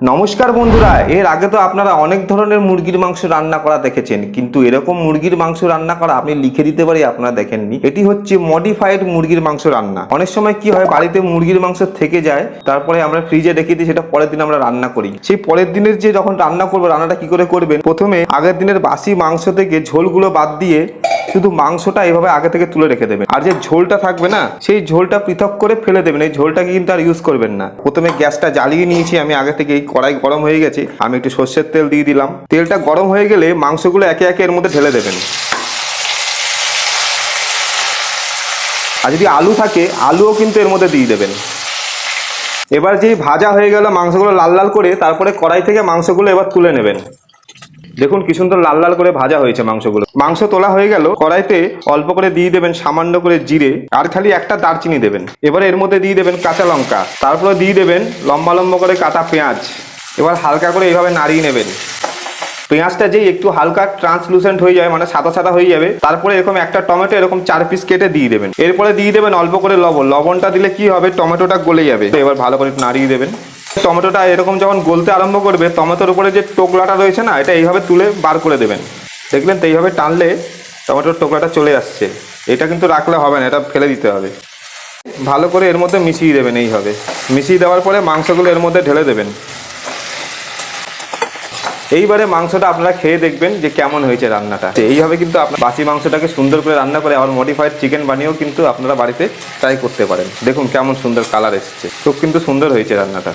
নমস্কার বন্ধুরা, এর আগে তো আপনারা অনেক ধরনের মুরগির মাংস রান্না করা দেখেছেন, কিন্তু এরকম মুরগির মাংস রান্না করা আমি লিখে দিতে পারি আপনারা দেখেননি। এটি হচ্ছে মডিফাইড মুরগির মাংস রান্না। অনেক সময় কি হয়, বাড়িতে মুরগির মাংস থেকে যায়, তারপরে আমরা ফ্রিজে রেখে দিই, সেটা পরের দিন আমরা রান্না করি। সেই পরের দিনের যে যখন রান্না করবো, রান্নাটা কি করে করবেন, প্রথমে আগের দিনের বাসি মাংস থেকে ঝোলগুলো বাদ দিয়ে শুধু মাংসটা এইভাবে আগে থেকে তুলে রেখে দেবেন। আর যে ঝোলটা থাকবে না, সেই ঝোলটা পৃথক করে ফেলে দেবেন। এই ঝোলটাকে কিন্তু আর ইউজ করবেন না। প্রথমে গ্যাসটা জ্বালিয়ে নিয়েছি আমি আগে থেকে, কড়াই গরম হয়ে গেছে, আমি একটু সর্ষের তেল দিয়ে দিলাম। তেলটা গরম হয়ে গেলে মাংসগুলো একে একে এর মধ্যে ঢেলে দেবেন। আর যদি আলু থাকে, আলুও কিন্তু এর মধ্যে দিয়ে দেবেন। এবার যেই ভাজা হয়ে গেল মাংসগুলো লাল লাল করে, তারপরে কড়াই থেকে মাংসগুলো এবার তুলে নেবেন। দেখুন কি সুন্দর লাল লাল করে ভাজা হয়েছে মাংসগুলো। মাংস তোলা হয়ে গেল, কড়াইতে অল্প করে দিয়ে দেবেন সামান্য করে জিরে, আর খালি একটা দারচিনি দেবেন। এবারে এর মধ্যে দিয়ে দেবেন কাঁচা লঙ্কা, তারপরে দিয়ে দেবেন লম্বা লম্বা করে কাটা পেঁয়াজ। এবার হালকা করে এইভাবে নাড়িয়ে নেবেন। পেঁয়াজটা যেই একটু হালকা ট্রান্সলুসেন্ট হয়ে যাবে, মানে সাদা সাদা হয়ে যাবে, তারপরে এরকম একটা টমেটো এরকম 4 পিস কেটে দিয়ে দেবেন। এরপরে দিয়ে দেবেন অল্প করে লবণ। লবণটা দিলে কি হবে, টমেটোটা গলে যাবে। এবার ভালো করে নাড়িয়ে দেবেন। টমেটোটা এরকম যখন গলতে আরম্ভ করবে, টমেটোর উপরে যে টোকলাটা রয়েছে না, এটা এইভাবে তুলে বার করে দেবেন। দেখলেন তো, এইভাবে টানলে টমেটোর টোকলাটা চলে আসছে। এটা কিন্তু রাখলে হবে না, এটা ফেলে দিতে হবে। ভালো করে এর মধ্যে মিশিয়ে দেবেন। এইভাবে মিশিয়ে দেওয়ার পরে মাংসগুলো এর মধ্যে ঢেলে দেবেন। এইবারে মাংসটা আপনারা খেয়ে দেখবেন যে কেমন হয়েছে রান্নাটা। এইভাবে কিন্তু আপনার বাসি মাংসটাকে সুন্দর করে রান্না করে আবার মডিফাইড চিকেন বানিয়েও কিন্তু আপনারা বাড়িতে ট্রাই করতে পারেন। দেখুন কেমন সুন্দর কালার এসেছে, খুব কিন্তু সুন্দর হয়েছে রান্নাটা।